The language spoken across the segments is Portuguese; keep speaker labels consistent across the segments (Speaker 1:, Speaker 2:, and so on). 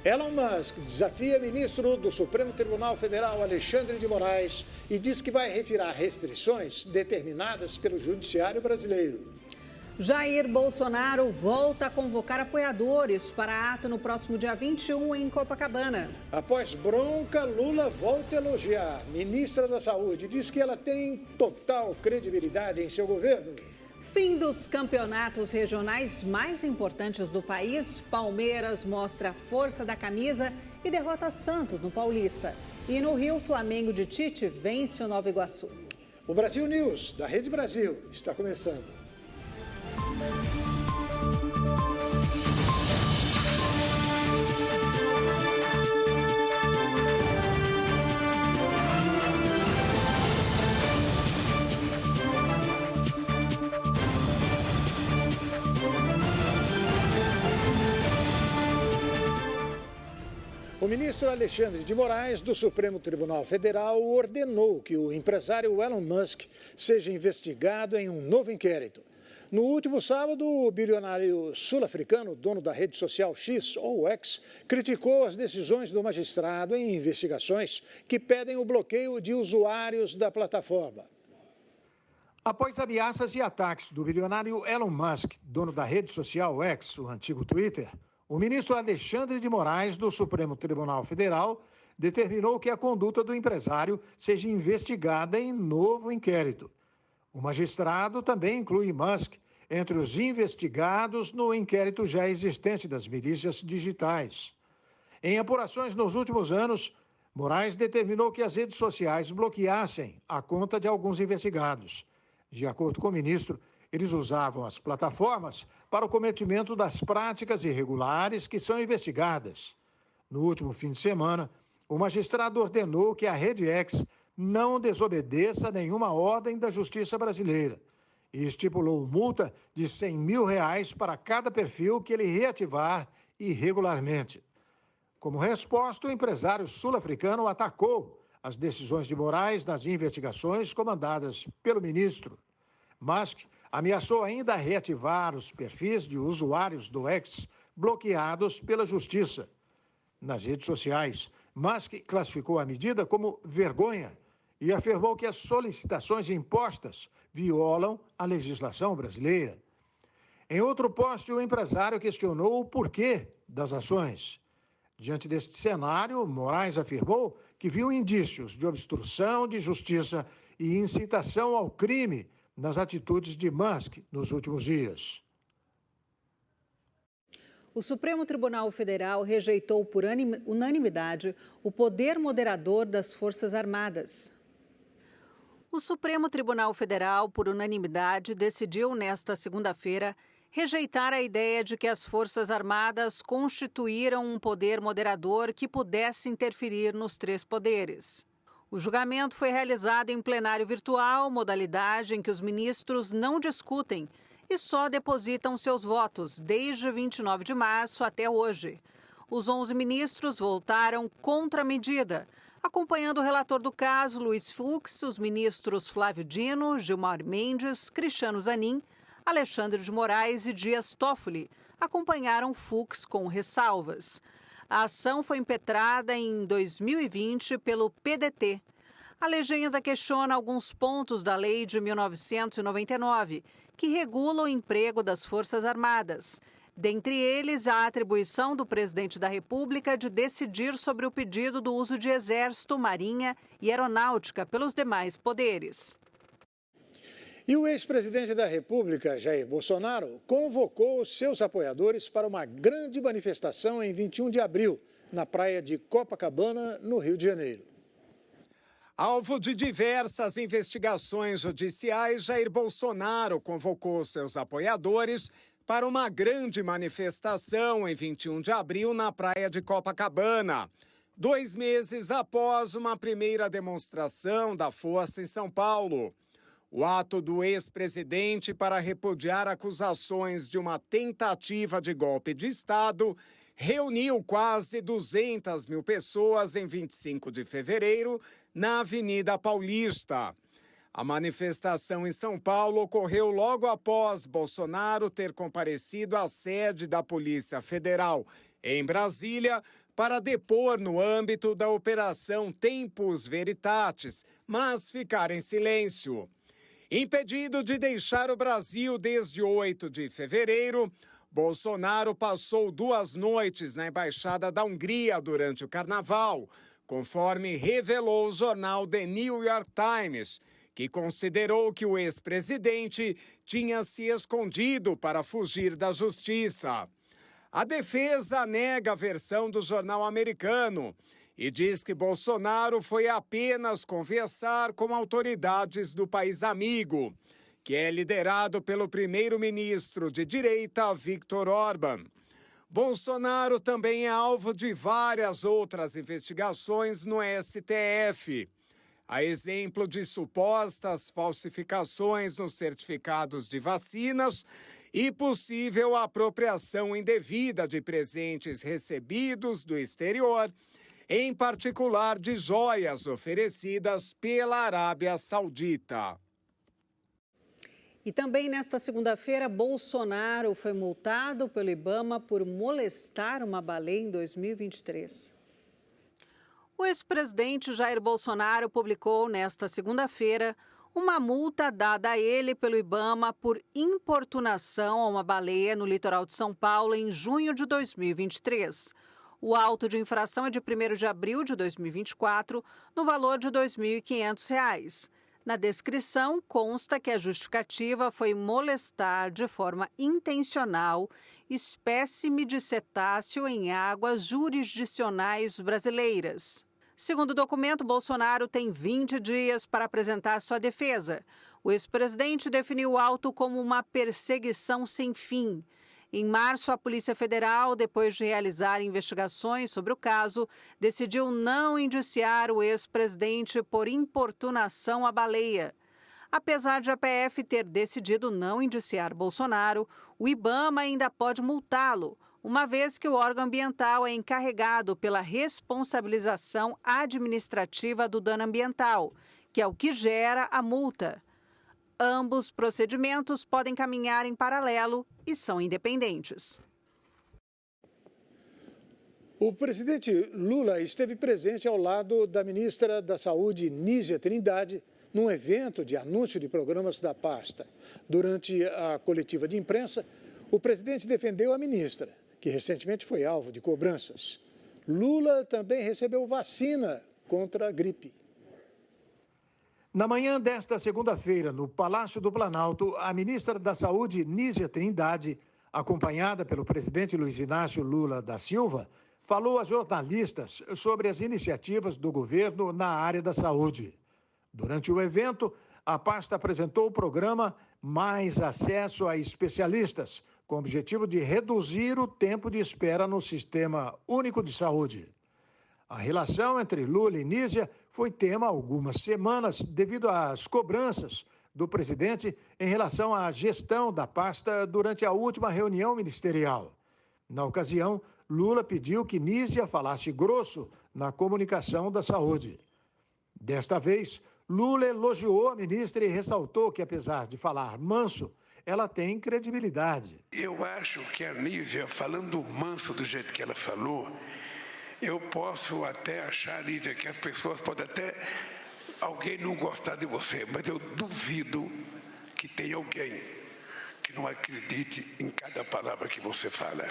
Speaker 1: Elon Musk desafia ministro do Supremo Tribunal Federal, Alexandre de Moraes, e diz que vai retirar restrições determinadas pelo Judiciário brasileiro.
Speaker 2: Jair Bolsonaro volta a convocar apoiadores para ato no próximo dia 21 em Copacabana.
Speaker 1: Após bronca, Lula volta a elogiar. Ministra da Saúde diz que ela tem total credibilidade em seu governo.
Speaker 2: Fim dos campeonatos regionais mais importantes do país, Palmeiras mostra a força da camisa e derrota Santos no Paulista. E no Rio, Flamengo de Tite vence o Nova Iguaçu.
Speaker 1: O Brasil News, da Rede Brasil, está começando. O ministro Alexandre de Moraes, do Supremo Tribunal Federal, ordenou que o empresário Elon Musk seja investigado em um novo inquérito. No último sábado, o bilionário sul-africano, dono da rede social X, ou X, criticou as decisões do magistrado em investigações que pedem o bloqueio de usuários da plataforma. Após ameaças e ataques do bilionário Elon Musk, dono da rede social X, o antigo Twitter, o ministro Alexandre de Moraes, do Supremo Tribunal Federal, determinou que a conduta do empresário seja investigada em novo inquérito. O magistrado também inclui Musk entre os investigados no inquérito já existente das milícias digitais. Em apurações nos últimos anos, Moraes determinou que as redes sociais bloqueassem a conta de alguns investigados. De acordo com o ministro, eles usavam as plataformas para o cometimento das práticas irregulares que são investigadas. No último fim de semana, o magistrado ordenou que a Rede X não desobedeça nenhuma ordem da Justiça brasileira e estipulou multa de R$100 mil para cada perfil que ele reativar irregularmente. Como resposta, o empresário sul-africano atacou as decisões de Moraes nas investigações comandadas pelo ministro. Musk ameaçou ainda reativar os perfis de usuários do X bloqueados pela Justiça. Nas redes sociais, Musk classificou a medida como vergonha e afirmou que as solicitações impostas violam a legislação brasileira. Em outro post, o empresário questionou o porquê das ações. Diante deste cenário, Moraes afirmou que viu indícios de obstrução de justiça e incitação ao crime nas atitudes de Musk nos últimos dias.
Speaker 2: O Supremo Tribunal Federal rejeitou por unanimidade o poder moderador das Forças Armadas. O Supremo Tribunal Federal, por unanimidade, decidiu nesta segunda-feira rejeitar a ideia de que as Forças Armadas constituíram um poder moderador que pudesse interferir nos três poderes. O julgamento foi realizado em plenário virtual, modalidade em que os ministros não discutem e só depositam seus votos desde 29 de março até hoje. Os 11 ministros votaram contra a medida, acompanhando o relator do caso, Luiz Fux, os ministros Flávio Dino, Gilmar Mendes, Cristiano Zanin, Alexandre de Moraes e Dias Toffoli acompanharam Fux com ressalvas. A ação foi impetrada em 2020 pelo PDT. A legenda questiona alguns pontos da Lei de 1999, que regula o emprego das Forças Armadas. Dentre eles, a atribuição do presidente da República de decidir sobre o pedido do uso de Exército, Marinha e Aeronáutica pelos demais poderes.
Speaker 1: E o ex-presidente da República, Jair Bolsonaro, convocou os seus apoiadores para uma grande manifestação em 21 de abril, na praia de Copacabana, no Rio de Janeiro.
Speaker 3: Alvo de diversas investigações judiciais, Jair Bolsonaro convocou seus apoiadores para uma grande manifestação em 21 de abril na praia de Copacabana. 2 meses após uma primeira demonstração da força em São Paulo. O ato do ex-presidente para repudiar acusações de uma tentativa de golpe de Estado reuniu quase 200 mil pessoas em 25 de fevereiro na Avenida Paulista. A manifestação em São Paulo ocorreu logo após Bolsonaro ter comparecido à sede da Polícia Federal em Brasília para depor no âmbito da Operação Tempus Veritatis, mas ficar em silêncio. Impedido de deixar o Brasil desde 8 de fevereiro, Bolsonaro passou 2 noites na Embaixada da Hungria durante o Carnaval, conforme revelou o jornal The New York Times, que considerou que o ex-presidente tinha se escondido para fugir da justiça. A defesa nega a versão do jornal americano e diz que Bolsonaro foi apenas conversar com autoridades do país amigo, que é liderado pelo primeiro-ministro de direita, Viktor Orbán. Bolsonaro também é alvo de várias outras investigações no STF. A exemplo de supostas falsificações nos certificados de vacinas e possível apropriação indevida de presentes recebidos do exterior, em particular de joias oferecidas pela Arábia Saudita.
Speaker 2: E também nesta segunda-feira, Bolsonaro foi multado pelo IBAMA por molestar uma baleia em 2023. O ex-presidente Jair Bolsonaro publicou nesta segunda-feira uma multa dada a ele pelo IBAMA por importunação a uma baleia no litoral de São Paulo em junho de 2023. O auto de infração é de 1º de abril de 2024, no valor de R$ 2.500. Na descrição, consta que a justificativa foi molestar de forma intencional espécime de cetáceo em águas jurisdicionais brasileiras. Segundo o documento, Bolsonaro tem 20 dias para apresentar sua defesa. O ex-presidente definiu o auto como uma perseguição sem fim. Em março, a Polícia Federal, depois de realizar investigações sobre o caso, decidiu não indiciar o ex-presidente por importunação à baleia. Apesar de a PF ter decidido não indiciar Bolsonaro, o IBAMA ainda pode multá-lo, uma vez que o órgão ambiental é encarregado pela responsabilização administrativa do dano ambiental, que é o que gera a multa. Ambos procedimentos podem caminhar em paralelo e são independentes.
Speaker 1: O presidente Lula esteve presente ao lado da ministra da Saúde, Nízia Trindade, num evento de anúncio de programas da pasta. Durante a coletiva de imprensa, o presidente defendeu a ministra, que recentemente foi alvo de cobranças. Lula também recebeu vacina contra a gripe.
Speaker 4: Na manhã desta segunda-feira, no Palácio do Planalto, a ministra da Saúde, Nízia Trindade, acompanhada pelo presidente Luiz Inácio Lula da Silva, falou a jornalistas sobre as iniciativas do governo na área da saúde. Durante o evento, a pasta apresentou o programa Mais Acesso a Especialistas, com o objetivo de reduzir o tempo de espera no Sistema Único de Saúde. A relação entre Lula e Nízia foi tema há algumas semanas devido às cobranças do presidente em relação à gestão da pasta durante a última reunião ministerial. Na ocasião, Lula pediu que Nízia falasse grosso na comunicação da saúde. Desta vez, Lula elogiou a ministra e ressaltou que, apesar de falar manso, ela tem credibilidade.
Speaker 5: Eu acho que a Nízia, falando manso do jeito que ela falou, eu posso até achar, Nízia, que as pessoas podem até alguém não gostar de você, mas eu duvido que tenha alguém que não acredite em cada palavra que você fala.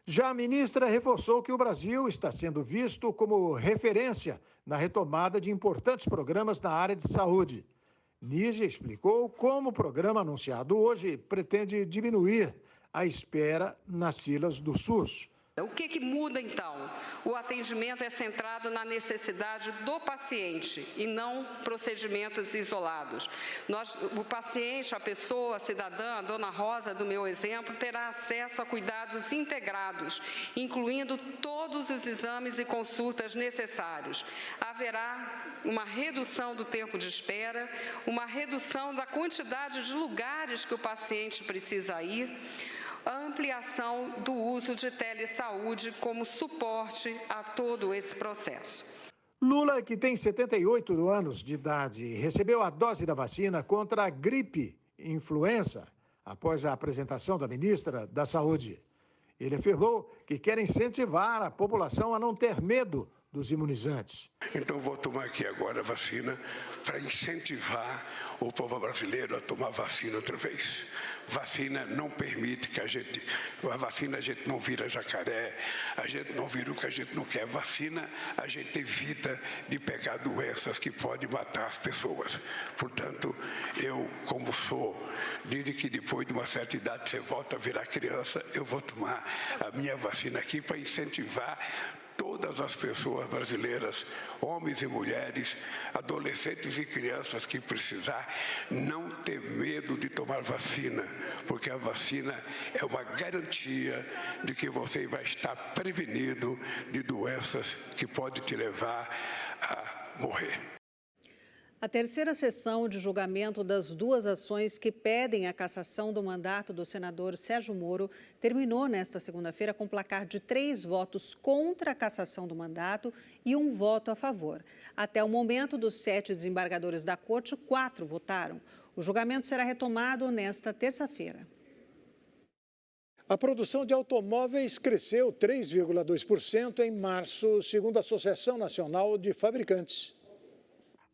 Speaker 4: Já a ministra reforçou que o Brasil está sendo visto como referência na retomada de importantes programas na área de saúde. Nízia explicou como o programa anunciado hoje pretende diminuir a espera nas filas do SUS.
Speaker 6: O que muda, então? O atendimento é centrado na necessidade do paciente e não procedimentos isolados. O paciente, a pessoa, a cidadã, a dona Rosa, do meu exemplo, terá acesso a cuidados integrados, incluindo todos os exames e consultas necessários. Haverá uma redução do tempo de espera, uma redução da quantidade de lugares que o paciente precisa ir, a ampliação do uso de telesaúde como suporte a todo esse processo.
Speaker 4: Lula, que tem 78 anos de idade, recebeu a dose da vacina contra a gripe influenza após a apresentação da ministra da Saúde. Ele afirmou que quer incentivar a população a não ter medo dos imunizantes.
Speaker 5: Então, vou tomar aqui agora a vacina para incentivar o povo brasileiro a tomar vacina outra vez. Vacina não permite que a vacina a gente não vira jacaré, a gente não vira o que a gente não quer. Vacina a gente evita de pegar doenças que podem matar as pessoas. Portanto, eu, como sou, desde que depois de uma certa idade você volta a virar criança, eu vou tomar a minha vacina aqui para incentivar todas as pessoas brasileiras, homens e mulheres, adolescentes e crianças que precisar, não ter medo de tomar vacina, porque a vacina é uma garantia de que você vai estar prevenido de doenças que podem te levar a morrer.
Speaker 2: A terceira sessão de julgamento das duas ações que pedem a cassação do mandato do senador Sérgio Moro terminou nesta segunda-feira com placar de 3 votos contra a cassação do mandato e 1 voto a favor. Até o momento, dos 7 desembargadores da corte, 4 votaram. O julgamento será retomado nesta terça-feira.
Speaker 1: A produção de automóveis cresceu 3,2% em março, segundo a Associação Nacional de Fabricantes.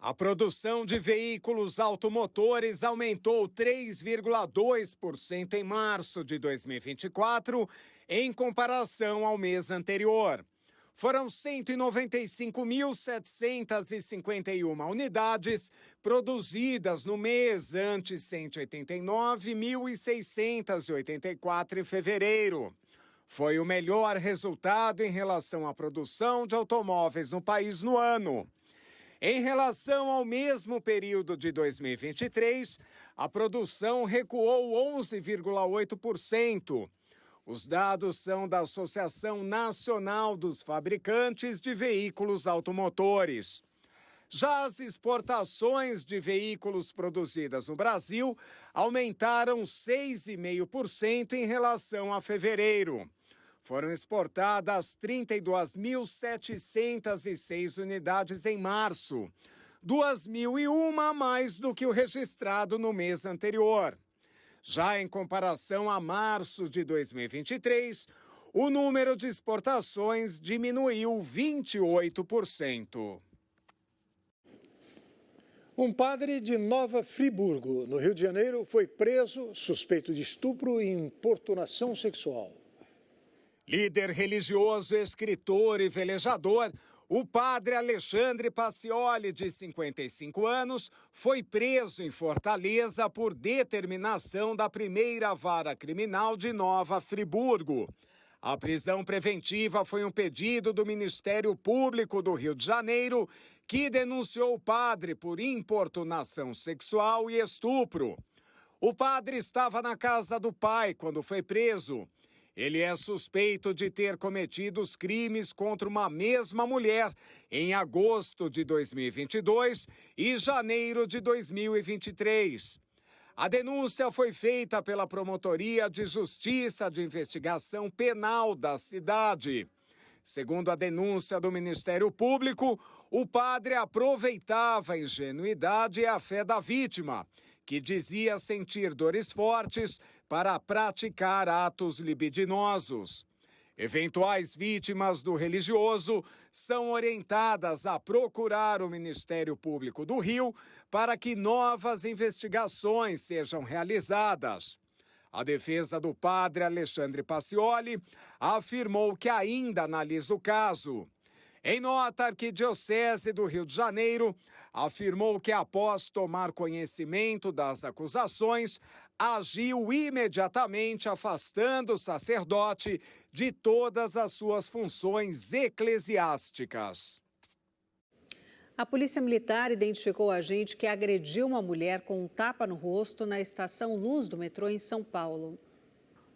Speaker 3: A produção de veículos automotores aumentou 3,2% em março de 2024, em comparação ao mês anterior. Foram 195.751 unidades produzidas no mês, ante 189.684 em fevereiro. Foi o melhor resultado em relação à produção de automóveis no país no ano. Em relação ao mesmo período de 2023, a produção recuou 11,8%. Os dados são da Associação Nacional dos Fabricantes de Veículos Automotores. Já as exportações de veículos produzidas no Brasil aumentaram 6,5% em relação a fevereiro. Foram exportadas 32.706 unidades em março, 2.001 a mais do que o registrado no mês anterior. Já em comparação a março de 2023, o número de exportações diminuiu 28%.
Speaker 1: Um padre de Nova Friburgo, no Rio de Janeiro, foi preso suspeito de estupro e importunação sexual.
Speaker 3: Líder religioso, escritor e velejador, o padre Alexandre Pacioli, de 55 anos, foi preso em Fortaleza por determinação da primeira vara criminal de Nova Friburgo. A prisão preventiva foi um pedido do Ministério Público do Rio de Janeiro, que denunciou o padre por importunação sexual e estupro. O padre estava na casa do pai quando foi preso. Ele é suspeito de ter cometido os crimes contra uma mesma mulher em agosto de 2022 e janeiro de 2023. A denúncia foi feita pela Promotoria de Justiça de Investigação Penal da cidade. Segundo a denúncia do Ministério Público, o padre aproveitava a ingenuidade e a fé da vítima, que dizia sentir dores fortes para praticar atos libidinosos. Eventuais vítimas do religioso são orientadas a procurar o Ministério Público do Rio para que novas investigações sejam realizadas. A defesa do padre Alexandre Pacioli afirmou que ainda analisa o caso. Em nota, a Arquidiocese do Rio de Janeiro afirmou que, após tomar conhecimento das acusações, agiu imediatamente afastando o sacerdote de todas as suas funções eclesiásticas.
Speaker 2: A Polícia Militar identificou o agente que agrediu uma mulher com um tapa no rosto na estação Luz do metrô em São Paulo.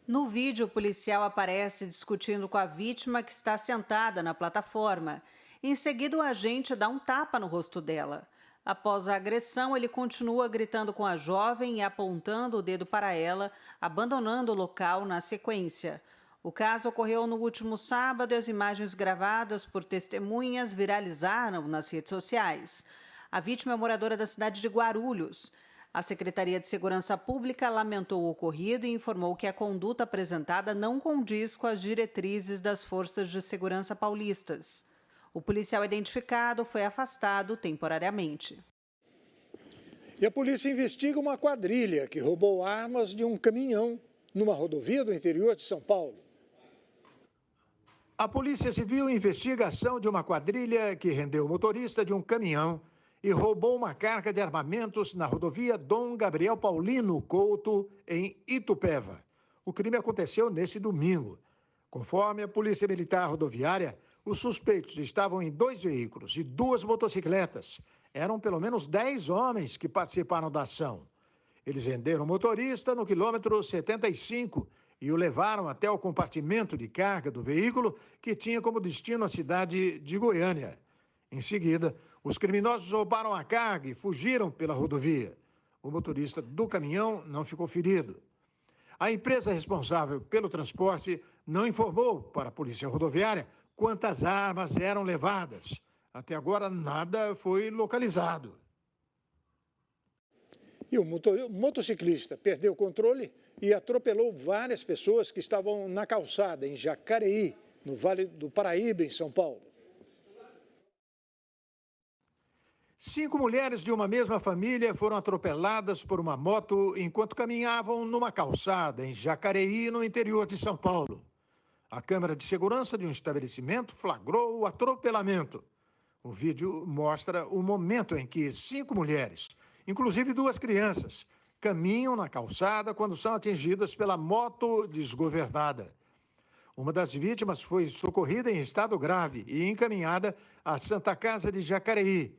Speaker 2: No vídeo, o policial aparece discutindo com a vítima, que está sentada na plataforma. Em seguida, o agente dá um tapa no rosto dela. Após a agressão, ele continua gritando com a jovem e apontando o dedo para ela, abandonando o local na sequência. O caso ocorreu no último sábado e as imagens gravadas por testemunhas viralizaram nas redes sociais. A vítima é moradora da cidade de Guarulhos. A Secretaria de Segurança Pública lamentou o ocorrido e informou que a conduta apresentada não condiz com as diretrizes das forças de segurança paulistas. O policial identificado foi afastado temporariamente.
Speaker 1: E a polícia investiga uma quadrilha que roubou armas de um caminhão numa rodovia do interior de São Paulo.
Speaker 4: A Polícia Civil investiga a ação de uma quadrilha que rendeu o motorista de um caminhão e roubou uma carga de armamentos na rodovia Dom Gabriel Paulino Couto, em Itupeva. O crime aconteceu neste domingo. Conforme a Polícia Militar Rodoviária, os suspeitos estavam em 2 veículos e 2 motocicletas. Eram pelo menos 10 homens que participaram da ação. Eles renderam o motorista no quilômetro 75 e o levaram até o compartimento de carga do veículo, que tinha como destino a cidade de Goiânia. Em seguida, os criminosos roubaram a carga e fugiram pela rodovia. O motorista do caminhão não ficou ferido. A empresa responsável pelo transporte não informou para a Polícia Rodoviária quantas armas eram levadas. Até agora, nada foi localizado.
Speaker 1: E o motociclista perdeu o controle e atropelou várias pessoas que estavam na calçada, em Jacareí, no Vale do Paraíba, em São Paulo.
Speaker 4: 5 mulheres de uma mesma família foram atropeladas por uma moto enquanto caminhavam numa calçada em Jacareí, no interior de São Paulo. A câmera de segurança de um estabelecimento flagrou o atropelamento. O vídeo mostra o momento em que 5 mulheres, inclusive 2 crianças, caminham na calçada quando são atingidas pela moto desgovernada. Uma das vítimas foi socorrida em estado grave e encaminhada à Santa Casa de Jacareí.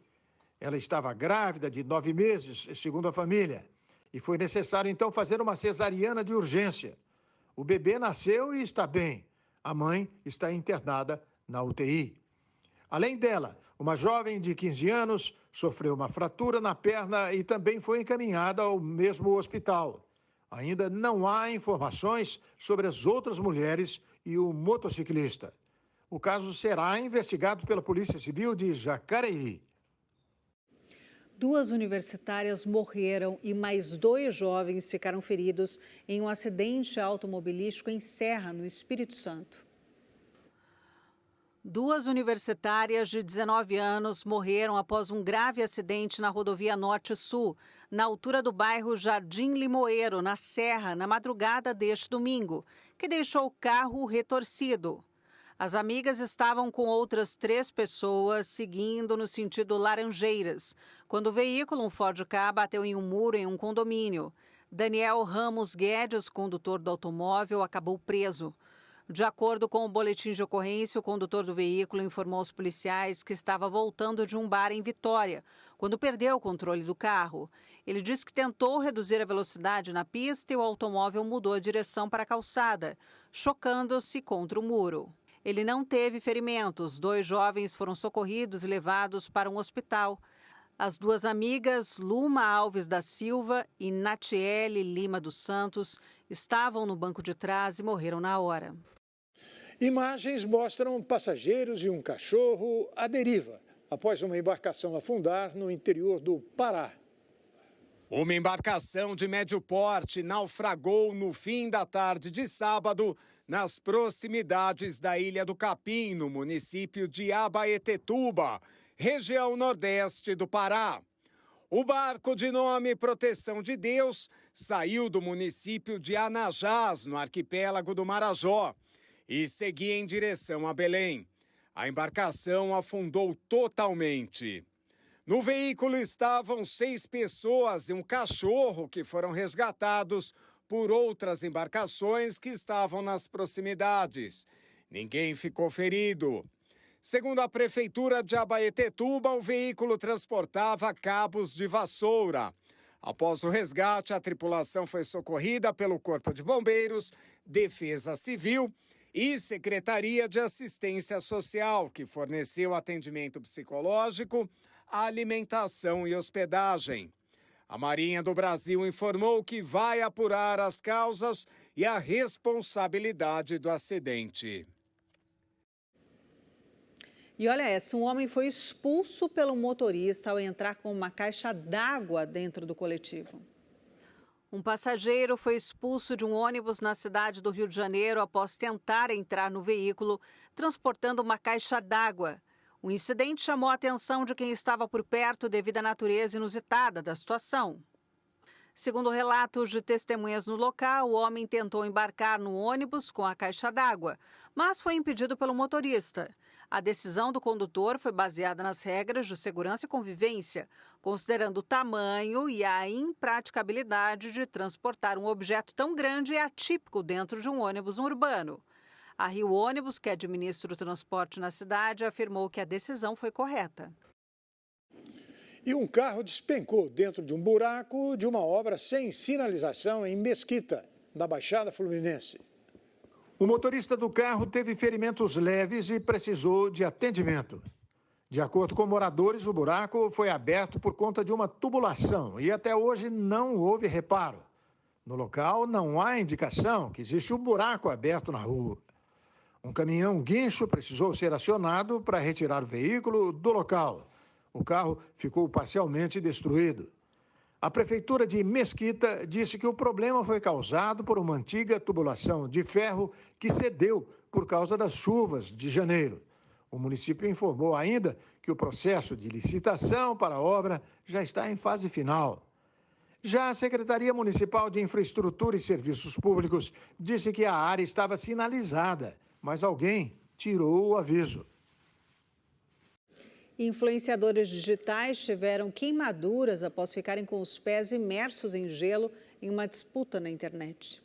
Speaker 4: Ela estava grávida de 9 meses, segundo a família, e foi necessário então fazer uma cesariana de urgência. O bebê nasceu e está bem. A mãe está internada na UTI. Além dela, uma jovem de 15 anos sofreu uma fratura na perna e também foi encaminhada ao mesmo hospital. Ainda não há informações sobre as outras mulheres e o motociclista. O caso será investigado pela Polícia Civil de Jacareí.
Speaker 2: 2 universitárias morreram e mais 2 jovens ficaram feridos em um acidente automobilístico em Serra, no Espírito Santo. 2 universitárias de 19 anos morreram após um grave acidente na rodovia Norte-Sul, na altura do bairro Jardim Limoeiro, na Serra, na madrugada deste domingo, que deixou o carro retorcido. As amigas estavam com outras 3 pessoas seguindo no sentido Laranjeiras, quando o veículo, um Ford Ka, bateu em um muro em um condomínio. Daniel Ramos Guedes, condutor do automóvel, acabou preso. De acordo com o boletim de ocorrência, o condutor do veículo informou aos policiais que estava voltando de um bar em Vitória, quando perdeu o controle do carro. Ele disse que tentou reduzir a velocidade na pista e o automóvel mudou a direção para a calçada, chocando-se contra o muro. Ele não teve ferimentos. 2 jovens foram socorridos e levados para um hospital. As 2 amigas, Luma Alves da Silva e Natiele Lima dos Santos, estavam no banco de trás e morreram na hora.
Speaker 1: Imagens mostram passageiros e um cachorro à deriva, após uma embarcação afundar no interior do Pará.
Speaker 3: Uma embarcação de médio porte naufragou no fim da tarde de sábado, nas proximidades da Ilha do Capim, no município de Abaetetuba, região nordeste do Pará. O barco, de nome Proteção de Deus, saiu do município de Anajás, no arquipélago do Marajó, e seguia em direção a Belém. A embarcação afundou totalmente. No veículo estavam 6 pessoas e um cachorro que foram resgatados por outras embarcações que estavam nas proximidades. Ninguém ficou ferido. Segundo a Prefeitura de Abaetetuba, o veículo transportava cabos de vassoura. Após o resgate, a tripulação foi socorrida pelo Corpo de Bombeiros, Defesa Civil e Secretaria de Assistência Social, que forneceu atendimento psicológico, alimentação e hospedagem. A Marinha do Brasil informou que vai apurar as causas e a responsabilidade do acidente.
Speaker 2: E olha essa, um homem foi expulso pelo motorista ao entrar com uma caixa d'água dentro do coletivo. Um passageiro foi expulso de um ônibus na cidade do Rio de Janeiro após tentar entrar no veículo transportando uma caixa d'água. O incidente chamou a atenção de quem estava por perto devido à natureza inusitada da situação. Segundo relatos de testemunhas no local, o homem tentou embarcar no ônibus com a caixa d'água, mas foi impedido pelo motorista. A decisão do condutor foi baseada nas regras de segurança e convivência, considerando o tamanho e a impraticabilidade de transportar um objeto tão grande e atípico dentro de um ônibus urbano. A Rio Ônibus, que administra o transporte na cidade, afirmou que a decisão foi correta.
Speaker 1: E um carro despencou dentro de um buraco de uma obra sem sinalização em Mesquita, na Baixada Fluminense.
Speaker 4: O motorista do carro teve ferimentos leves e precisou de atendimento. De acordo com moradores, o buraco foi aberto por conta de uma tubulação e até hoje não houve reparo. No local não há indicação que existe um buraco aberto na rua. Um caminhão guincho precisou ser acionado para retirar o veículo do local. O carro ficou parcialmente destruído. A prefeitura de Mesquita disse que o problema foi causado por uma antiga tubulação de ferro que cedeu por causa das chuvas de janeiro. O município informou ainda que o processo de licitação para a obra já está em fase final. Já a Secretaria Municipal de Infraestrutura e Serviços Públicos disse que a área estava sinalizada, mas alguém tirou o aviso.
Speaker 2: Influenciadores digitais tiveram queimaduras após ficarem com os pés imersos em gelo em uma disputa na internet.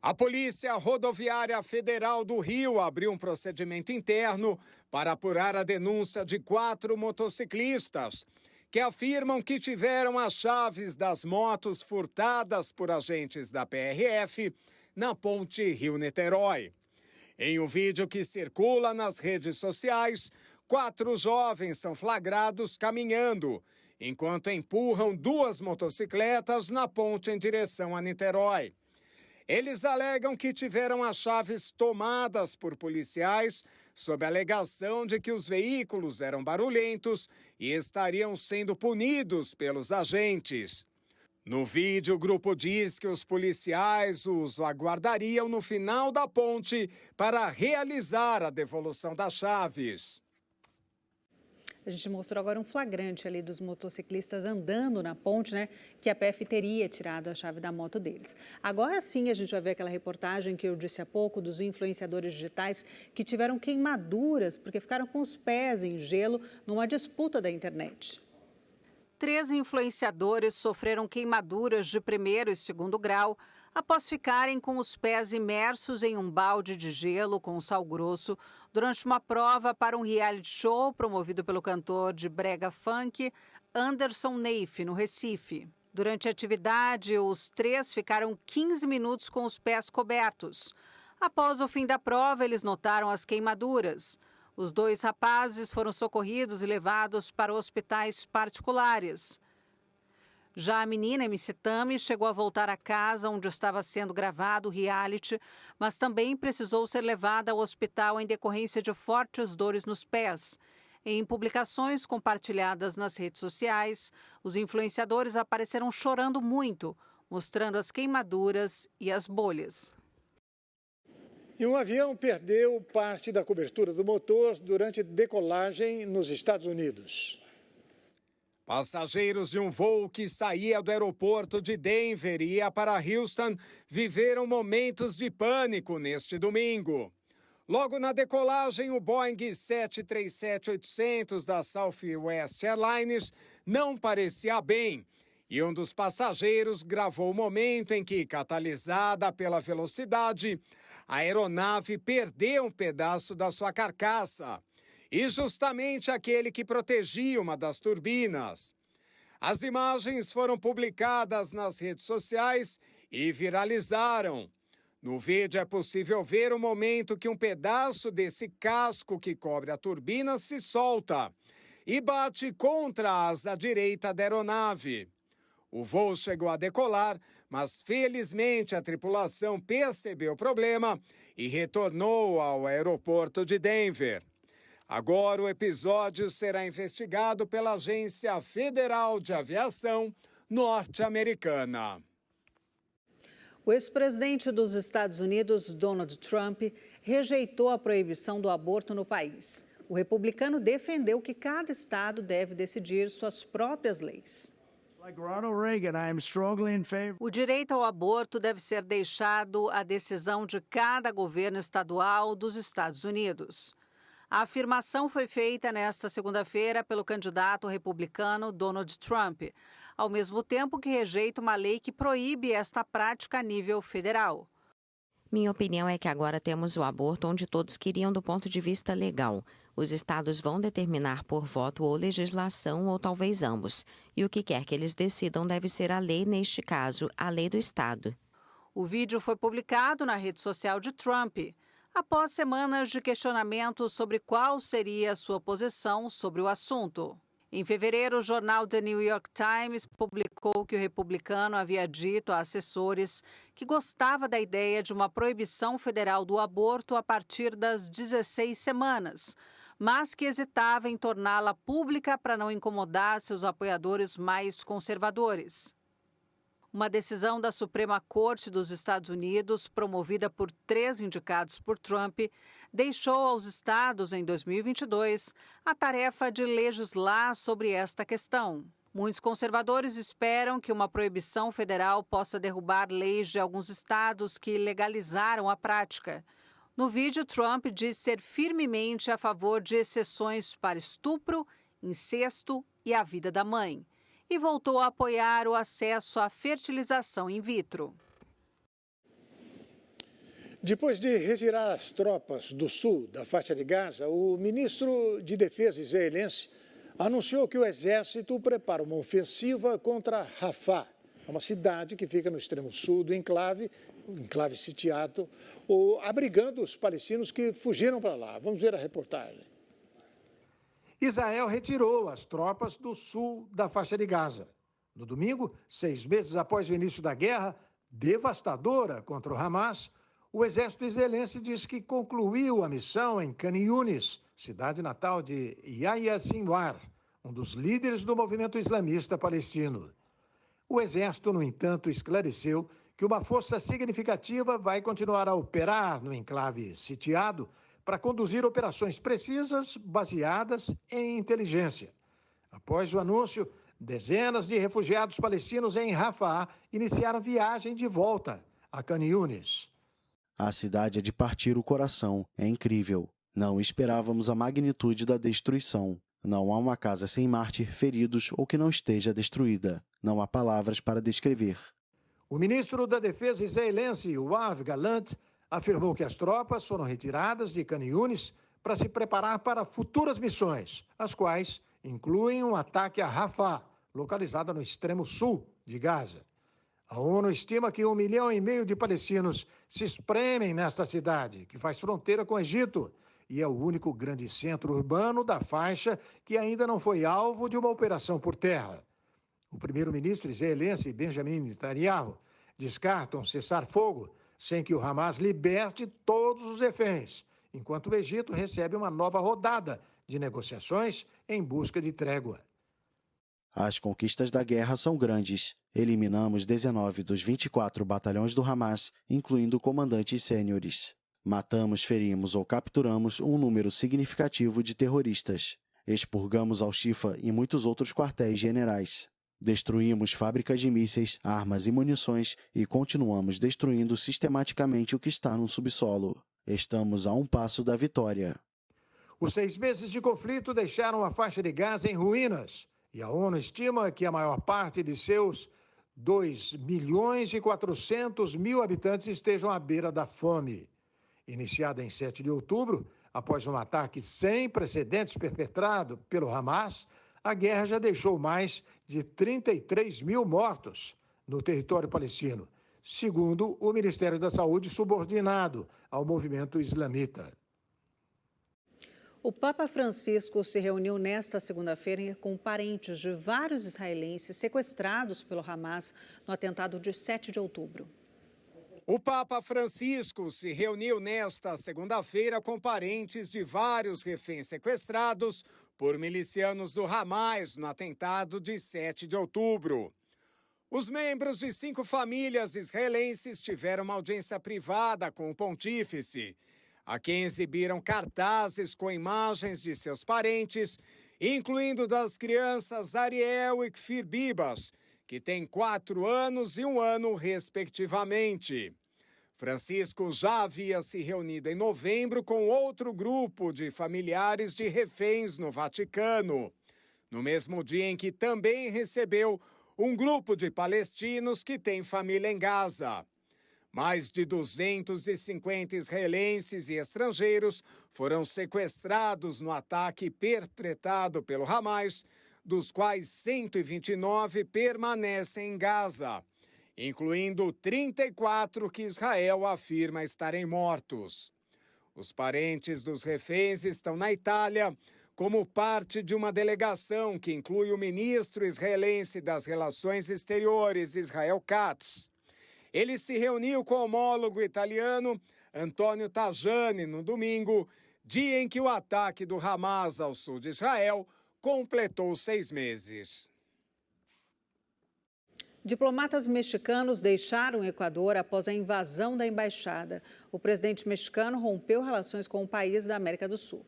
Speaker 3: A Polícia Rodoviária Federal do Rio abriu um procedimento interno para apurar a denúncia de 4 motociclistas que afirmam que tiveram as chaves das motos furtadas por agentes da PRF na ponte Rio-Niterói. Em um vídeo que circula nas redes sociais, 4 jovens são flagrados caminhando, enquanto empurram 2 motocicletas na ponte em direção a Niterói. Eles alegam que tiveram as chaves tomadas por policiais sob a alegação de que os veículos eram barulhentos e estariam sendo punidos pelos agentes. No vídeo, o grupo diz que os policiais os aguardariam no final da ponte para realizar a devolução das chaves.
Speaker 2: A gente mostrou agora um flagrante ali dos motociclistas andando na ponte, né? Que a PF teria tirado a chave da moto deles. Agora sim a gente vai ver aquela reportagem que eu disse há pouco dos influenciadores digitais que tiveram queimaduras porque ficaram com os pés em gelo numa disputa da internet. 3 influenciadores sofreram queimaduras de 1º e 2º grau após ficarem com os pés imersos em um balde de gelo com sal grosso durante uma prova para um reality show promovido pelo cantor de brega funk Anderson Neif, no Recife. Durante a atividade, os 3 ficaram 15 minutos com os pés cobertos. Após o fim da prova, eles notaram as queimaduras. Os 2 rapazes foram socorridos e levados para hospitais particulares. Já a menina MC Tami chegou a voltar à casa onde estava sendo gravado o reality, mas também precisou ser levada ao hospital em decorrência de fortes dores nos pés. Em publicações compartilhadas nas redes sociais, os influenciadores apareceram chorando muito, mostrando as queimaduras e as bolhas.
Speaker 1: E um avião perdeu parte da cobertura do motor durante decolagem nos Estados Unidos.
Speaker 3: Passageiros de um voo que saía do aeroporto de Denver e ia para Houston viveram momentos de pânico neste domingo. Logo na decolagem, o Boeing 737-800 da Southwest Airlines não parecia bem e um dos passageiros gravou o momento em que, catalisada pela velocidade, a aeronave perdeu um pedaço da sua carcaça. E justamente aquele que protegia uma das turbinas. As imagens foram publicadas nas redes sociais e viralizaram. No vídeo é possível ver o momento que um pedaço desse casco que cobre a turbina se solta e bate contra a asa direita da aeronave. O voo chegou a decolar, mas felizmente a tripulação percebeu o problema e retornou ao aeroporto de Denver. Agora o episódio será investigado pela Agência Federal de Aviação Norte-Americana.
Speaker 2: O ex-presidente dos Estados Unidos, Donald Trump, rejeitou a proibição do aborto no país. O republicano defendeu que cada estado deve decidir suas próprias leis. O direito ao aborto deve ser deixado à decisão de cada governo estadual dos Estados Unidos. A afirmação foi feita nesta segunda-feira pelo candidato republicano Donald Trump, ao mesmo tempo que rejeita uma lei que proíbe esta prática a nível federal.
Speaker 7: Minha opinião é que agora temos o aborto onde todos queriam do ponto de vista legal. Os estados vão determinar por voto ou legislação ou talvez ambos. E o que quer que eles decidam deve ser a lei, neste caso, a lei do estado.
Speaker 2: O vídeo foi publicado na rede social de Trump, após semanas de questionamentos sobre qual seria a sua posição sobre o assunto. Em fevereiro, o jornal The New York Times publicou que o republicano havia dito a assessores que gostava da ideia de uma proibição federal do aborto a partir das 16 semanas, mas que hesitava em torná-la pública para não incomodar seus apoiadores mais conservadores. Uma decisão da Suprema Corte dos Estados Unidos, promovida por 3 indicados por Trump, deixou aos estados, em 2022, a tarefa de legislar sobre esta questão. Muitos conservadores esperam que uma proibição federal possa derrubar leis de alguns estados que legalizaram a prática. No vídeo, Trump diz ser firmemente a favor de exceções para estupro, incesto e a vida da mãe, e voltou a apoiar o acesso à fertilização in vitro.
Speaker 1: Depois de retirar as tropas do sul da faixa de Gaza, o ministro de Defesa israelense anunciou que o exército prepara uma ofensiva contra Rafah, uma cidade que fica no extremo sul do enclave sitiado, abrigando os palestinos que fugiram para lá. Vamos ver a reportagem.
Speaker 4: Israel retirou as tropas do sul da faixa de Gaza. No domingo, 6 meses após o início da guerra devastadora contra o Hamas, o exército israelense diz que concluiu a missão em Khan Yunis, cidade natal de Yahya Sinwar, um dos líderes do movimento islamista palestino. O exército, no entanto, esclareceu que uma força significativa vai continuar a operar no enclave sitiado para conduzir operações precisas baseadas em inteligência. Após o anúncio, dezenas de refugiados palestinos em Rafah iniciaram viagem de volta a Khan Yunis.
Speaker 8: A cidade é de partir o coração, é incrível. Não esperávamos a magnitude da destruição. Não há uma casa sem mártir, feridos ou que não esteja destruída. Não há palavras para descrever.
Speaker 4: O ministro da Defesa israelense, Yoav Gallant, afirmou que as tropas foram retiradas de Khan Yunis para se preparar para futuras missões, as quais incluem um ataque a Rafah, localizada no extremo sul de Gaza. A ONU estima que 1,5 milhão de palestinos se espremem nesta cidade, que faz fronteira com o Egito, e é o único grande centro urbano da faixa que ainda não foi alvo de uma operação por terra. O primeiro-ministro israelense Benjamin Netanyahu descarta um cessar-fogo sem que o Hamas liberte todos os reféns, enquanto o Egito recebe uma nova rodada de negociações em busca de trégua.
Speaker 8: As conquistas da guerra são grandes. Eliminamos 19 dos 24 batalhões do Hamas, incluindo comandantes sêniores. Matamos, ferimos ou capturamos um número significativo de terroristas. Expurgamos Al-Shifa e muitos outros quartéis generais. Destruímos fábricas de mísseis, armas e munições e continuamos destruindo sistematicamente o que está no subsolo. Estamos a um passo da vitória.
Speaker 4: Os 6 meses de conflito deixaram a faixa de Gaza em ruínas. E a ONU estima que a maior parte de seus 2.400.000 habitantes estejam à beira da fome. Iniciada em 7 de outubro, após um ataque sem precedentes perpetrado pelo Hamas, a guerra já deixou mais de 33 mil mortos no território palestino, segundo o Ministério da Saúde subordinado ao movimento islamita.
Speaker 2: O Papa Francisco se reuniu nesta segunda-feira com parentes de vários israelenses sequestrados pelo Hamas no atentado de 7 de outubro.
Speaker 3: O Papa Francisco se reuniu nesta segunda-feira com parentes de vários reféns sequestrados por milicianos do Hamas no atentado de 7 de outubro. Os membros de 5 famílias israelenses tiveram uma audiência privada com o pontífice, a quem exibiram cartazes com imagens de seus parentes, incluindo das crianças Ariel e Kfir Bibas, que têm 4 anos e 1 ano, respectivamente. Francisco já havia se reunido em novembro com outro grupo de familiares de reféns no Vaticano, no mesmo dia em que também recebeu um grupo de palestinos que tem família em Gaza. Mais de 250 israelenses e estrangeiros foram sequestrados no ataque perpetrado pelo Hamas, dos quais 129 permanecem em Gaza, incluindo 34 que Israel afirma estarem mortos. Os parentes dos reféns estão na Itália como parte de uma delegação que inclui o ministro israelense das Relações Exteriores, Israel Katz. Ele se reuniu com o homólogo italiano Antonio Tajani no domingo, dia em que o ataque do Hamas ao sul de Israel completou 6 meses.
Speaker 2: Diplomatas mexicanos deixaram o Equador após a invasão da embaixada. O presidente mexicano rompeu relações com o país da América do Sul.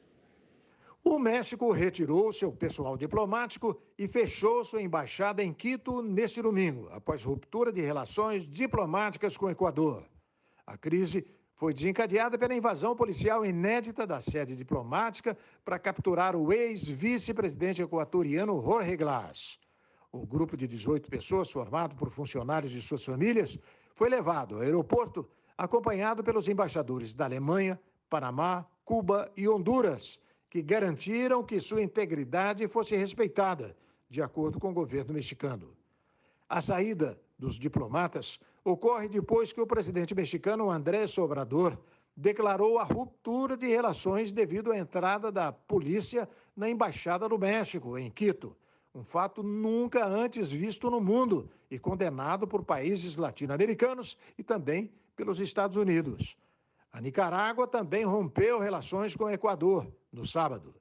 Speaker 4: O México retirou seu pessoal diplomático e fechou sua embaixada em Quito neste domingo, após ruptura de relações diplomáticas com o Equador. A crise foi desencadeada pela invasão policial inédita da sede diplomática para capturar o ex-vice-presidente equatoriano Jorge Glass. O grupo de 18 pessoas, formado por funcionários de suas famílias, foi levado ao aeroporto acompanhado pelos embaixadores da Alemanha, Panamá, Cuba e Honduras, que garantiram que sua integridade fosse respeitada, de acordo com o governo mexicano. A saída dos diplomatas ocorre depois que o presidente mexicano Andrés Obrador declarou a ruptura de relações devido à entrada da polícia na Embaixada do México, em Quito, um fato nunca antes visto no mundo e condenado por países latino-americanos e também pelos Estados Unidos. A Nicarágua também rompeu relações com o Equador no sábado.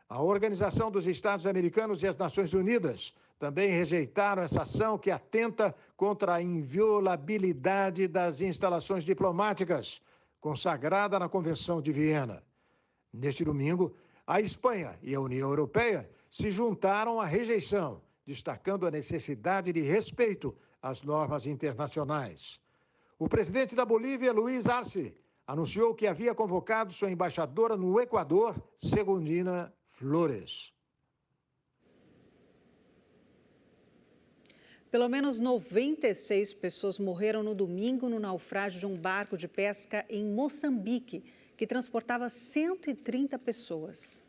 Speaker 4: A Organização dos Estados Americanos e as Nações Unidas também rejeitaram essa ação que atenta contra a inviolabilidade das instalações diplomáticas, consagrada na Convenção de Viena. Neste domingo, a Espanha e a União Europeia se juntaram à rejeição, destacando a necessidade de respeito às normas internacionais. O presidente da Bolívia, Luiz Arce, anunciou que havia convocado sua embaixadora no Equador, Segundina Flores.
Speaker 2: Pelo menos 96 pessoas morreram no domingo no naufrágio de um barco de pesca em Moçambique, que transportava 130 pessoas.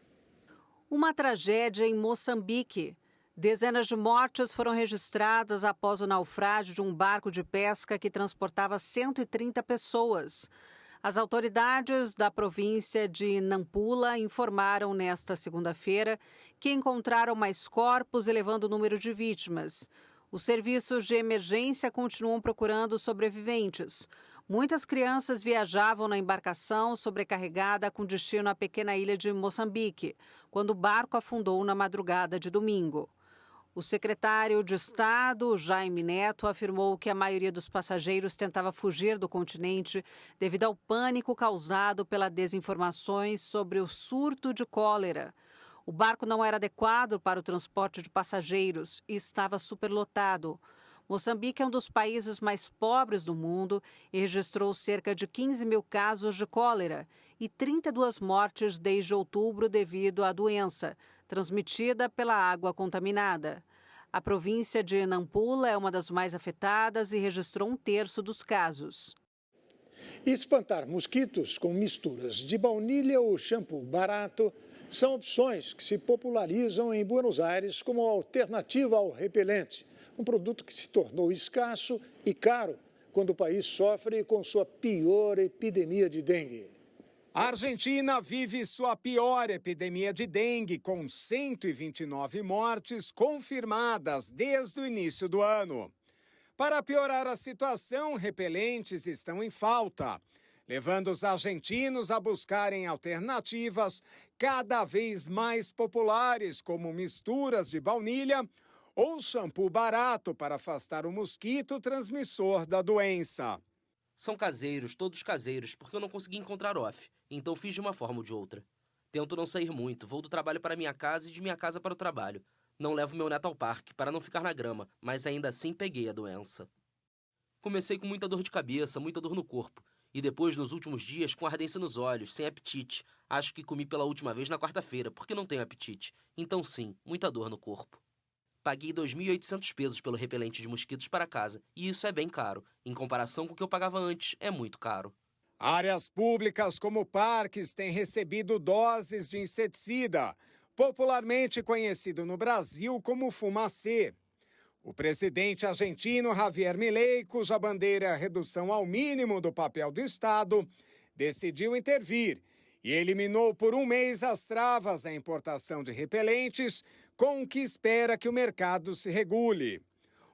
Speaker 2: Uma tragédia em Moçambique. Dezenas de mortes foram registradas após o naufrágio de um barco de pesca que transportava 130 pessoas. As autoridades da província de Nampula informaram nesta segunda-feira que encontraram mais corpos, elevando o número de vítimas. Os serviços de emergência continuam procurando sobreviventes. Muitas crianças viajavam na embarcação sobrecarregada com destino à pequena ilha de Moçambique, quando o barco afundou na madrugada de domingo. O secretário de Estado, Jaime Neto, afirmou que a maioria dos passageiros tentava fugir do continente devido ao pânico causado pelas desinformações sobre o surto de cólera. O barco não era adequado para o transporte de passageiros e estava superlotado. Moçambique é um dos países mais pobres do mundo e registrou cerca de 15 mil casos de cólera e 32 mortes desde outubro devido à doença, transmitida pela água contaminada. A província de Nampula é uma das mais afetadas e registrou 1/3 dos casos.
Speaker 1: Espantar mosquitos com misturas de baunilha ou shampoo barato são opções que se popularizam em Buenos Aires como alternativa ao repelente, um produto que se tornou escasso e caro quando o país sofre com sua pior epidemia de dengue.
Speaker 3: A Argentina vive sua pior epidemia de dengue, com 129 mortes confirmadas desde o início do ano. Para piorar a situação, repelentes estão em falta, levando os argentinos a buscarem alternativas cada vez mais populares, como misturas de baunilha ou shampoo barato para afastar o mosquito transmissor da doença.
Speaker 9: São caseiros, todos caseiros, porque eu não consegui encontrar off, então fiz de uma forma ou de outra. Tento não sair muito, vou do trabalho para minha casa e de minha casa para o trabalho. Não levo meu neto ao parque, para não ficar na grama, mas ainda assim peguei a doença. Comecei com muita dor de cabeça, muita dor no corpo. E depois, nos últimos dias, com ardência nos olhos, sem apetite. Acho que comi pela última vez na quarta-feira, porque não tenho apetite. Então sim, muita dor no corpo. Paguei R$ 2.800 pelo repelente de mosquitos para casa, e isso é bem caro. Em comparação com o que eu pagava antes, é muito caro.
Speaker 3: Áreas públicas como parques têm recebido doses de inseticida, popularmente conhecido no Brasil como fumacê. O presidente argentino Javier Milei, cuja bandeira é a redução ao mínimo do papel do Estado, decidiu intervir e eliminou por um mês as travas à importação de repelentes, com o que espera que o mercado se regule.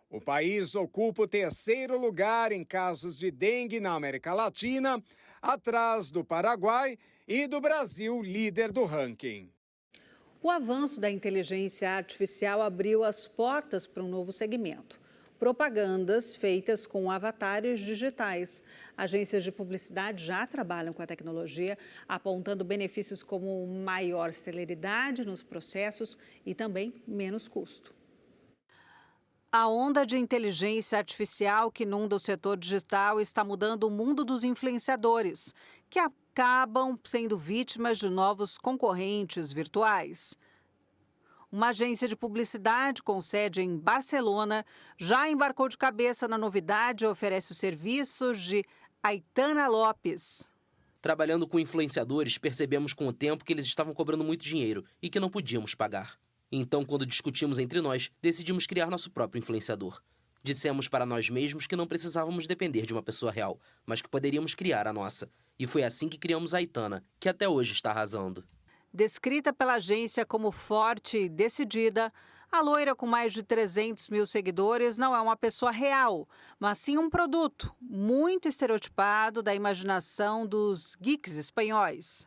Speaker 3: O país ocupa o terceiro lugar em casos de dengue na América Latina, atrás do Paraguai e do Brasil, líder do ranking.
Speaker 2: O avanço da inteligência artificial abriu as portas para um novo segmento: propagandas feitas com avatares digitais. Agências de publicidade já trabalham com a tecnologia, apontando benefícios como maior celeridade nos processos e também menos custo. A onda de inteligência artificial que inunda o setor digital está mudando o mundo dos influenciadores, que acabam sendo vítimas de novos concorrentes virtuais. Uma agência de publicidade com sede em Barcelona já embarcou de cabeça na novidade e oferece os serviços de Aitana Lopes.
Speaker 9: Trabalhando com influenciadores, percebemos com o tempo que eles estavam cobrando muito dinheiro e que não podíamos pagar. Então, quando discutimos entre nós, decidimos criar nosso próprio influenciador. Dissemos para nós mesmos que não precisávamos depender de uma pessoa real, mas que poderíamos criar a nossa. E foi assim que criamos a Aitana, que até hoje está arrasando.
Speaker 2: Descrita pela agência como forte e decidida, a loira com mais de 300 mil seguidores não é uma pessoa real, mas sim um produto muito estereotipado da imaginação dos geeks espanhóis.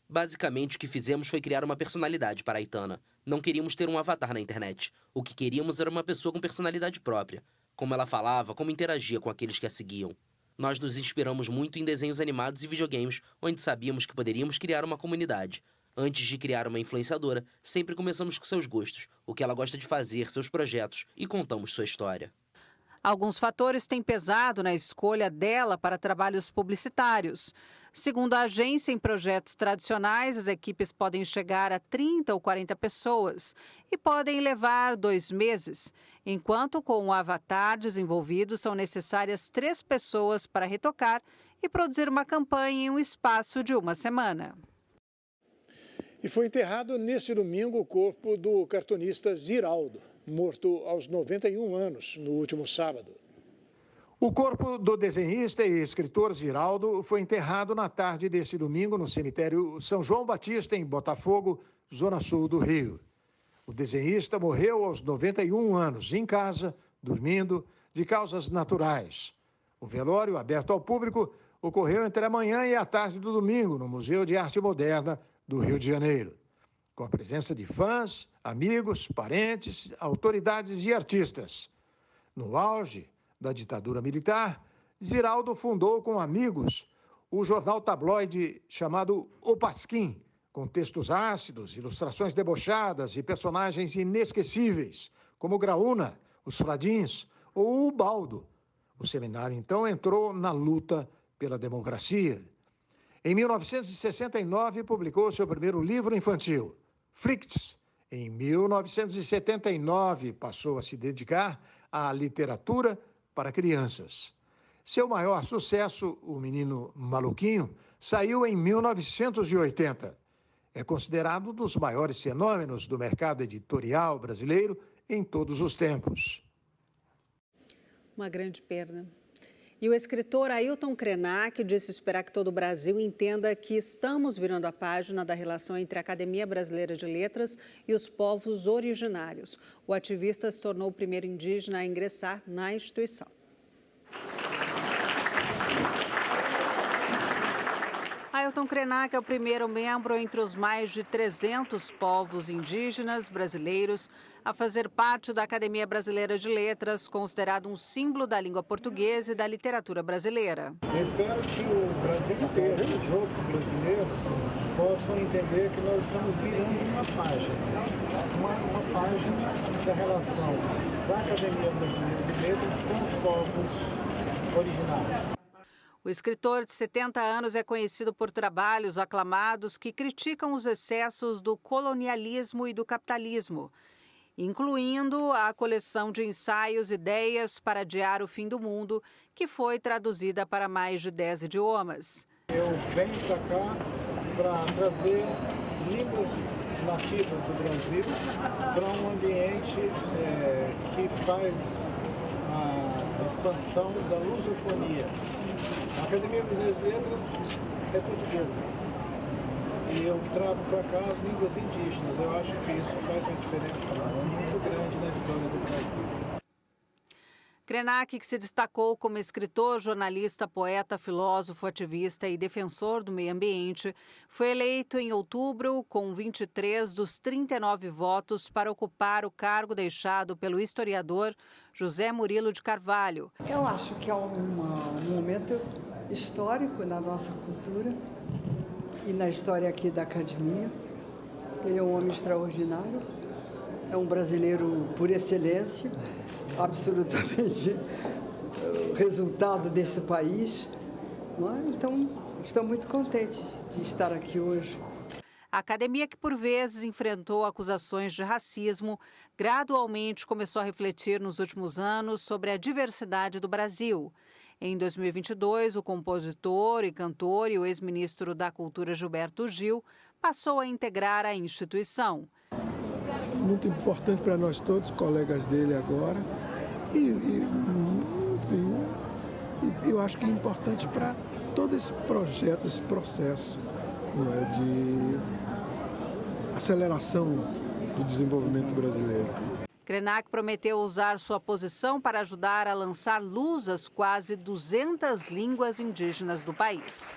Speaker 9: Basicamente, o que fizemos foi criar uma personalidade para a Aitana. Não queríamos ter um avatar na internet. O que queríamos era uma pessoa com personalidade própria. Como ela falava, como interagia com aqueles que a seguiam. Nós nos inspiramos muito em desenhos animados e videogames, onde sabíamos que poderíamos criar uma comunidade. Antes de criar uma influenciadora, sempre começamos com seus gostos, o que ela gosta de fazer, seus projetos, e contamos sua história.
Speaker 2: Alguns fatores têm pesado na escolha dela para trabalhos publicitários. Segundo a agência, em projetos tradicionais, as equipes podem chegar a 30 ou 40 pessoas e podem levar 2 meses, enquanto com o avatar desenvolvido são necessárias 3 pessoas para retocar e produzir uma campanha em um espaço de 1 semana.
Speaker 1: E foi enterrado neste domingo o corpo do cartunista Ziraldo, morto aos 91 anos no último sábado.
Speaker 4: O corpo do desenhista e escritor Ziraldo foi enterrado na tarde deste domingo no cemitério São João Batista, em Botafogo, zona sul do Rio. O desenhista morreu aos 91 anos, em casa, dormindo, de causas naturais. O velório, aberto ao público, ocorreu entre a manhã e a tarde do domingo no Museu de Arte Moderna do Rio de Janeiro, com a presença de fãs, amigos, parentes, autoridades e artistas. No auge da ditadura militar, Ziraldo fundou com amigos o jornal tabloide chamado O Pasquim, com textos ácidos, ilustrações debochadas e personagens inesquecíveis, como Graúna, os Fradins ou o Baldo. O seminário, então, entrou na luta pela democracia. Em 1969, publicou seu primeiro livro infantil, Flicts. Em 1979, passou a se dedicar à literatura para crianças. Seu maior sucesso, O Menino Maluquinho, saiu em 1980. É considerado um dos maiores fenômenos do mercado editorial brasileiro em todos os tempos.
Speaker 2: Uma grande perda. E o escritor Ailton Krenak disse esperar que todo o Brasil entenda que estamos virando a página da relação entre a Academia Brasileira de Letras e os povos originários. O ativista se tornou o primeiro indígena a ingressar na instituição. Ailton Krenak é o primeiro membro entre os mais de 300 povos indígenas brasileiros a fazer parte da Academia Brasileira de Letras, considerado um símbolo da língua portuguesa e da literatura brasileira.
Speaker 1: Eu espero que o Brasil inteiro, os outros brasileiros, possam entender que nós estamos virando uma página da relação da Academia Brasileira de Letras com os povos originários.
Speaker 2: O escritor de 70 anos é conhecido por trabalhos aclamados que criticam os excessos do colonialismo e do capitalismo, incluindo a coleção de ensaios Ideias para Adiar o Fim do Mundo, que foi traduzida para mais de 10 idiomas.
Speaker 1: Eu venho para cá para trazer línguas nativas do Brasil para um ambiente que faz a expansão da lusofonia. A Academia Brasileira de Letras é portuguesa e eu trago para cá as línguas indígenas. Eu acho que isso faz uma diferença muito grande na história do Brasil.
Speaker 2: Krenak, que se destacou como escritor, jornalista, poeta, filósofo, ativista e defensor do meio ambiente, foi eleito em outubro com 23 dos 39 votos para ocupar o cargo deixado pelo historiador José Murilo de Carvalho.
Speaker 10: Eu acho que é um momento histórico na nossa cultura e na história aqui da academia. Ele é um homem extraordinário, é um brasileiro por excelência, absolutamente resultado desse país. Então, estou muito contente de estar aqui hoje.
Speaker 2: A academia, que por vezes enfrentou acusações de racismo, gradualmente começou a refletir nos últimos anos sobre a diversidade do Brasil. Em 2022, o compositor e cantor e o ex-ministro da Cultura Gilberto Gil passou a integrar a instituição.
Speaker 11: Muito importante para nós todos, colegas dele agora, enfim, eu acho que é importante para todo esse projeto, esse processo, não é, de aceleração do desenvolvimento brasileiro.
Speaker 2: Krenak prometeu usar sua posição para ajudar a lançar luz às quase 200 línguas indígenas do país.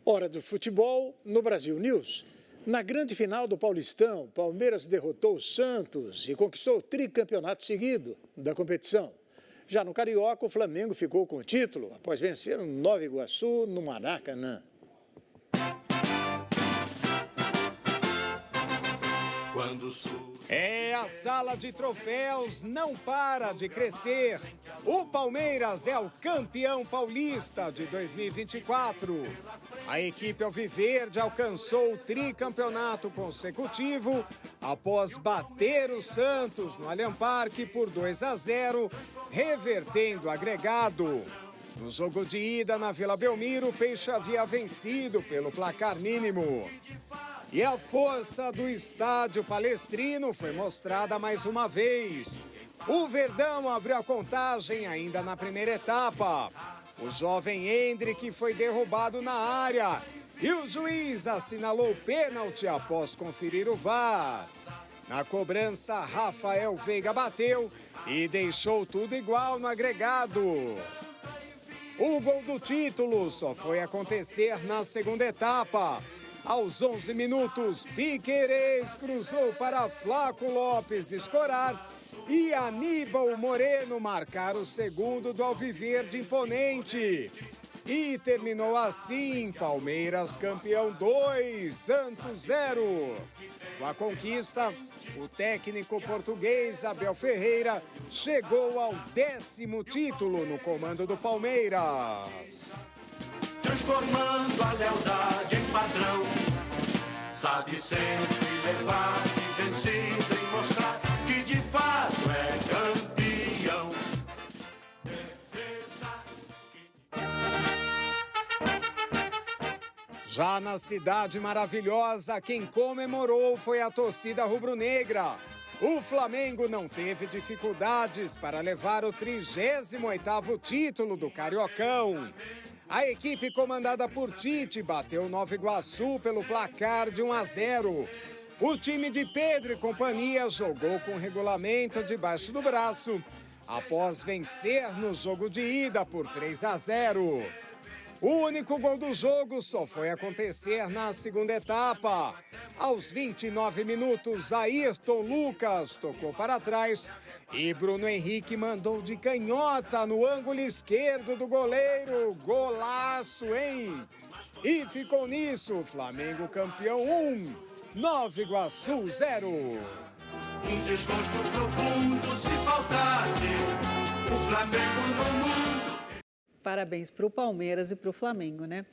Speaker 1: Hora do futebol no Brasil News. Na grande final do Paulistão, Palmeiras derrotou o Santos e conquistou o tricampeonato seguido da competição. Já no Carioca, o Flamengo ficou com o título após vencer o Nova Iguaçu no Maracanã.
Speaker 3: A sala de troféus não para de crescer. O Palmeiras é o campeão paulista de 2024. A equipe alviverde alcançou o tricampeonato consecutivo após bater o Santos no Allianz Parque por 2-0, revertendo o agregado. No jogo de ida na Vila Belmiro, o Peixe havia vencido pelo placar mínimo. E a força do estádio palestrino foi mostrada mais uma vez. O Verdão abriu a contagem ainda na primeira etapa. O jovem Hendrick foi derrubado na área e o juiz assinalou pênalti após conferir o VAR. Na cobrança, Rafael Veiga bateu e deixou tudo igual no agregado. O gol do título só foi acontecer na segunda etapa. Aos 11 minutos, Piquerez cruzou para Flaco Lopes escorar e Aníbal Moreno marcar o segundo do Alviverde imponente. E terminou assim, Palmeiras campeão 2, Santos 0. Com a conquista, o técnico português Abel Ferreira chegou ao 10º título no comando do Palmeiras.
Speaker 12: Transformando a lealdade em padrão, sabe sempre levar de vencido e mostrar que de fato é campeão.
Speaker 3: Já na Cidade Maravilhosa, quem comemorou foi a torcida rubro-negra. O Flamengo não teve dificuldades para levar o 38º título do Cariocão. A equipe comandada por Tite bateu Nova Iguaçu pelo placar de 1-0. O time de Pedro e companhia jogou com o regulamento debaixo do braço, após vencer no jogo de ida por 3-0. O único gol do jogo só foi acontecer na segunda etapa. Aos 29 minutos, Ayrton Lucas tocou para trás e Bruno Henrique mandou de canhota no ângulo esquerdo do goleiro. Golaço, hein? E ficou nisso, Flamengo campeão 1, Nova Iguaçu 0.
Speaker 12: Um desgosto profundo se faltasse o Flamengo no mundo.
Speaker 2: Parabéns para o Palmeiras e para o Flamengo, né?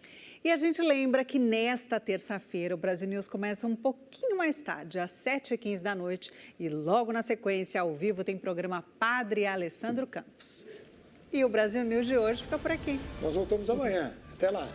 Speaker 2: E a gente lembra que nesta terça-feira o Brasil News começa um pouquinho mais tarde, às 7h15 da noite. E logo na sequência, ao vivo, tem programa Padre Alessandro Campos. E o Brasil News de hoje fica por aqui.
Speaker 1: Nós voltamos amanhã. Até lá.